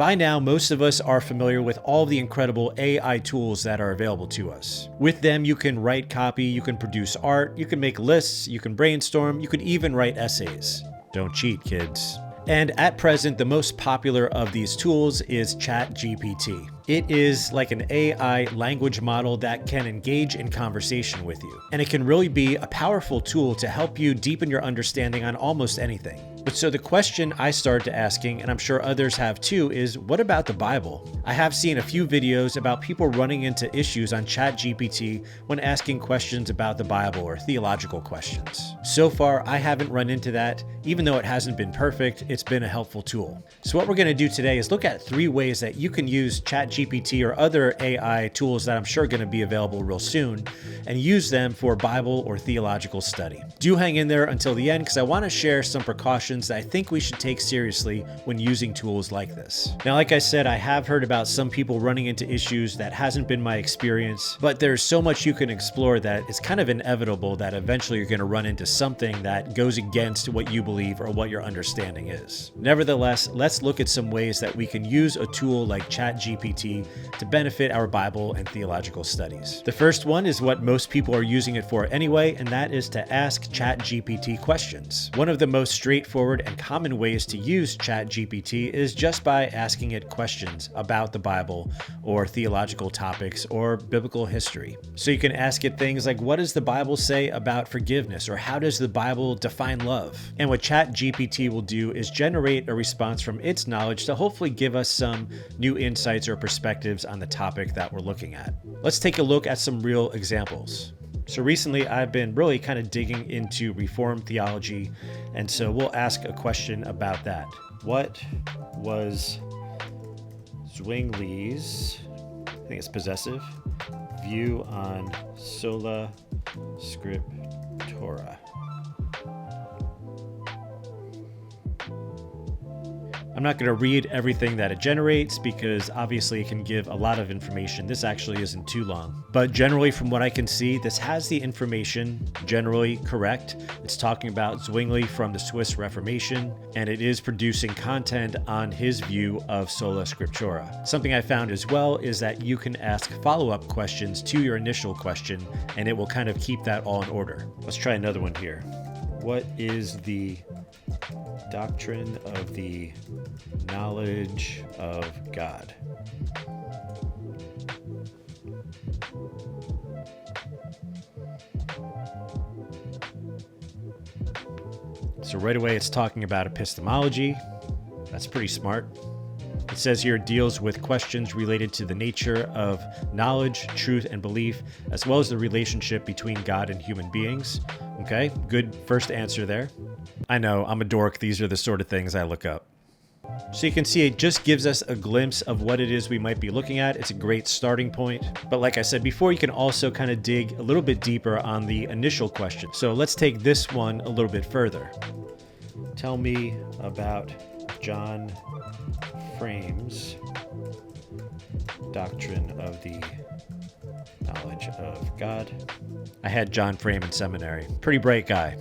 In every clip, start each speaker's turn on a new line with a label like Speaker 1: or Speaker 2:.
Speaker 1: By now, most of us are familiar with all the incredible AI tools that are available to us. With them, you can write copy, you can produce art, you can make lists, you can brainstorm, you could even write essays. Don't cheat, kids. And at present, the most popular of these tools is ChatGPT. It is like an AI language model that can engage in conversation with you. And it can really be a powerful tool to help you deepen your understanding on almost anything. But so the question I started asking, and I'm sure others have too, is what about the Bible? I have seen a few videos about people running into issues on ChatGPT when asking questions about the Bible or theological questions. So far, I haven't run into that. Even though it hasn't been perfect, it's been a helpful tool. So what we're going to do today is look at 3 ways that you can use ChatGPT or other AI tools that I'm sure are going to be available real soon and use them for Bible or theological study. Do hang in there until the end because I want to share some precautions that I think we should take seriously when using tools like this. Now, like I said, I have heard about some people running into issues. That hasn't been my experience, but there's so much you can explore that it's kind of inevitable that eventually you're going to run into something that goes against what you believe or what your understanding is. Nevertheless, let's look at some ways that we can use a tool like ChatGPT to benefit our Bible and theological studies. The first one is what most people are using it for anyway, and that is to ask ChatGPT questions. One of the most straightforward and common ways to use ChatGPT is just by asking it questions about the Bible or theological topics or biblical history. So you can ask it things like, what does the Bible say about forgiveness, or how does the Bible define love? And what ChatGPT will do is generate a response from its knowledge to hopefully give us some new insights or perspectives on the topic that we're looking at. Let's take a look at some real examples. So recently I've been really kind of digging into Reformed theology, and so we'll ask a question about that. What was Zwingli's, I think it's possessive, view on Sola Scriptura? I'm not going to read everything that it generates because obviously it can give a lot of information. This actually isn't too long. But generally, from what I can see, this has the information generally correct. It's talking about Zwingli from the Swiss Reformation, and it is producing content on his view of Sola Scriptura. Something I found as well is that you can ask follow-up questions to your initial question, and it will kind of keep that all in order. Let's try another one here. What is the doctrine of the knowledge of God? So right away it's talking about epistemology. That's pretty smart. It says here it deals with questions related to the nature of knowledge, truth, and belief, as well as the relationship between God and human beings. Okay, good first answer there. I know, I'm a dork. These are the sort of things I look up. So you can see it just gives us a glimpse of what it is we might be looking at. It's a great starting point. But like I said before, you can also kind of dig a little bit deeper on the initial question. So let's take this one a little bit further. Tell me about John Frame's doctrine of the knowledge of God. I had John Frame in seminary. Pretty bright guy.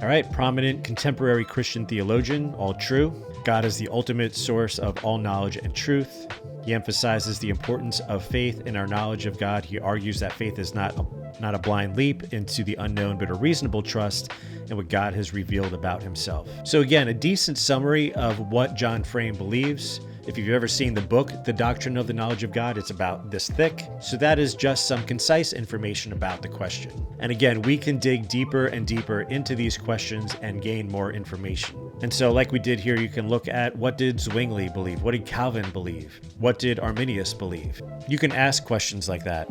Speaker 1: All right, prominent contemporary Christian theologian, all true. God is the ultimate source of all knowledge and truth. He emphasizes the importance of faith in our knowledge of God. He argues that faith is not a blind leap into the unknown, but a reasonable trust in what God has revealed about himself. So again, a decent summary of what John Frame believes. If you've ever seen the book, The Doctrine of the Knowledge of God, it's about this thick. So that is just some concise information about the question. And again, we can dig deeper and deeper into these questions and gain more information. And so like we did here, you can look at what did Zwingli believe? What did Calvin believe? What did Arminius believe? You can ask questions like that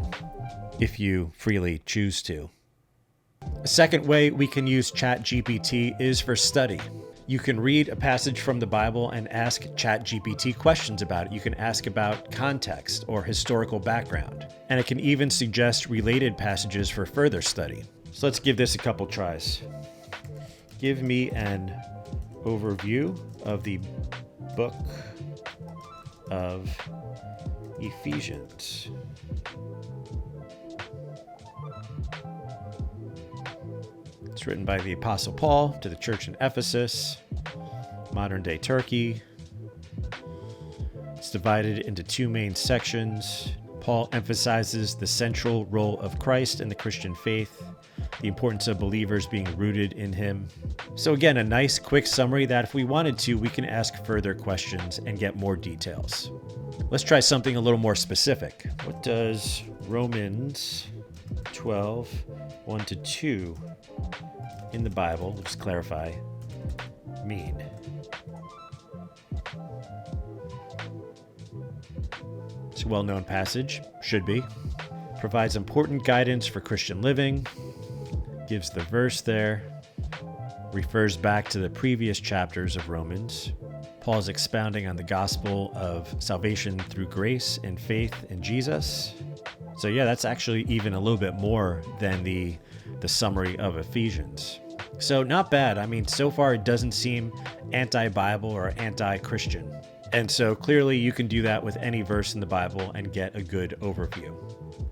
Speaker 1: if you freely choose to. A second way we can use ChatGPT is for study. You can read a passage from the Bible and ask ChatGPT questions about it. You can ask about context or historical background, and it can even suggest related passages for further study. So let's give this a couple tries. Give me an overview of the book of Ephesians. It's written by the Apostle Paul to the church in Ephesus, modern-day Turkey. It's divided into two main sections. Paul emphasizes the central role of Christ in the Christian faith, the importance of believers being rooted in him. So again, a nice quick summary that if we wanted to, we can ask further questions and get more details. Let's try something a little more specific. What does Romans 12, 1-2 in the Bible, let's clarify, mean? It's a well-known passage, should be. Provides important guidance for Christian living, gives the verse there, refers back to the previous chapters of Romans. Paul's expounding on the gospel of salvation through grace and faith in Jesus. So yeah, that's actually even a little bit more than the summary of Ephesians. So not bad. I mean, so far it doesn't seem anti-Bible or anti-Christian. And so clearly you can do that with any verse in the Bible and get a good overview.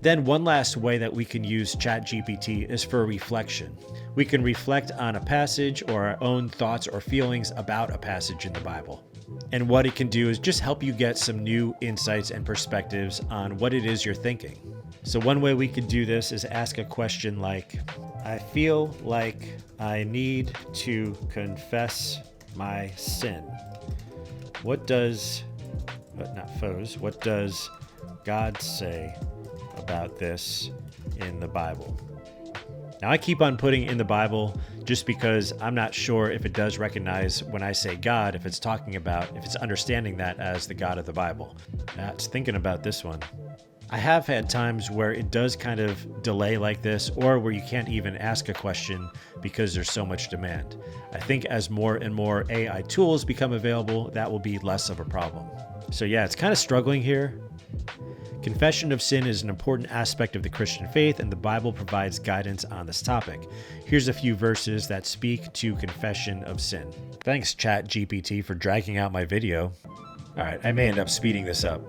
Speaker 1: Then one last way that we can use ChatGPT is for reflection. We can reflect on a passage or our own thoughts or feelings about a passage in the Bible. And what it can do is just help you get some new insights and perspectives on what it is you're thinking. So one way we could do this is ask a question like, I feel like I need to confess my sin. What does God say about this in the Bible? Now, I keep on putting in the Bible just because I'm not sure if it does recognize when I say God, if it's understanding that as the God of the Bible. Now, it's thinking about this one. I have had times where it does kind of delay like this, or where you can't even ask a question because there's so much demand. I think as more and more AI tools become available, that will be less of a problem. So yeah, it's kind of struggling here. Confession of sin is an important aspect of the Christian faith, and the Bible provides guidance on this topic. Here's a few verses that speak to confession of sin. Thanks, ChatGPT, for dragging out my video. All right, I may end up speeding this up.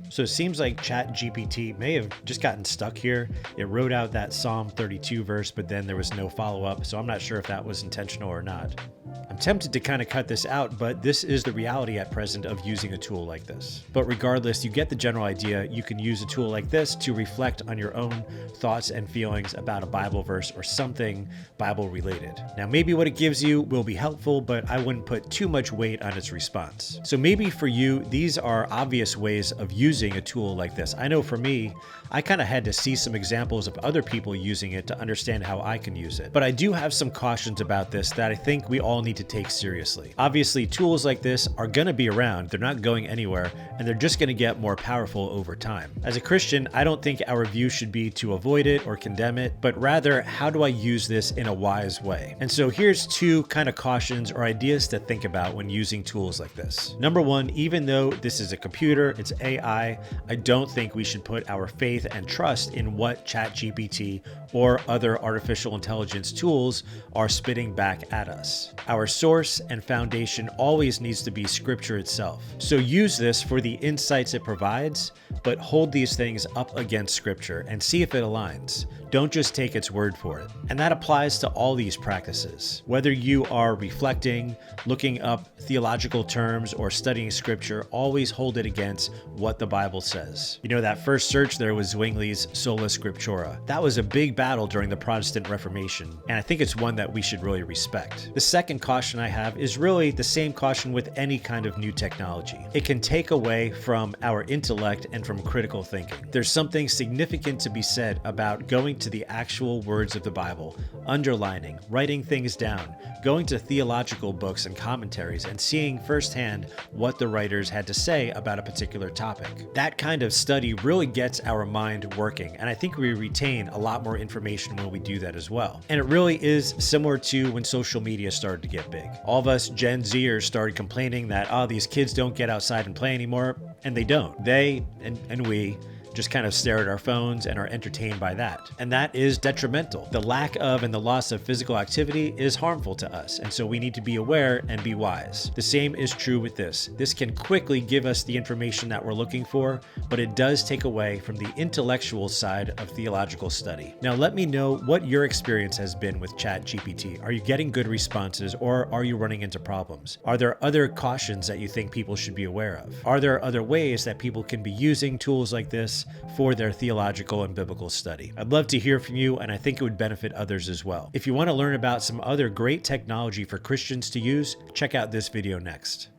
Speaker 1: So it seems like ChatGPT may have just gotten stuck here. It wrote out that Psalm 32 verse, but then there was no follow-up, so I'm not sure if that was intentional or not. I'm tempted to kind of cut this out, but this is the reality at present of using a tool like this. But regardless, you get the general idea. You can use a tool like this to reflect on your own thoughts and feelings about a Bible verse or something Bible related. Now, maybe what it gives you will be helpful, but I wouldn't put too much weight on its response. So maybe for you, these are obvious ways of using a tool like this. I know for me, I kind of had to see some examples of other people using it to understand how I can use it. But I do have some cautions about this that I think we all need to take seriously. Obviously, tools like this are going to be around. They're not going anywhere, and they're just going to get more powerful over time. As a Christian, I don't think our view should be to avoid it or condemn it, but rather, how do I use this in a wise way? And so here's two kind of cautions or ideas to think about when using tools like this. Number one, even though this is a computer, it's AI, I don't think we should put our faith and trust in what ChatGPT or other artificial intelligence tools are spitting back at us. Our source and foundation always needs to be Scripture itself. So use this for the insights it provides, but hold these things up against Scripture and see if it aligns. Don't just take its word for it. And that applies to all these practices. Whether you are reflecting, looking up theological terms, or studying Scripture, always hold it against what the Bible says. You know, that first search there was Zwingli's Sola Scriptura. That was a big battle during the Protestant Reformation, and I think it's one that we should really respect. The second caution I have is really the same caution with any kind of new technology. It can take away from our intellect and from critical thinking. There's something significant to be said about going to the actual words of the Bible, underlining, writing things down, going to theological books and commentaries, and seeing firsthand what the writers had to say about a particular topic. That kind of study really gets our mind working, and I think we retain a lot more information when we do that as well. And it really is similar to when social media started to get big. All of us Gen Zers started complaining that, these kids don't get outside and play anymore, and they don't. They and we just kind of stare at our phones and are entertained by that. And that is detrimental. The lack of and the loss of physical activity is harmful to us, and so we need to be aware and be wise. The same is true with this. This can quickly give us the information that we're looking for, but it does take away from the intellectual side of theological study. Now, let me know what your experience has been with ChatGPT. Are you getting good responses, or are you running into problems? Are there other cautions that you think people should be aware of? Are there other ways that people can be using tools like this for their theological and biblical study? I'd love to hear from you, and I think it would benefit others as well. If you want to learn about some other great technology for Christians to use, check out this video next.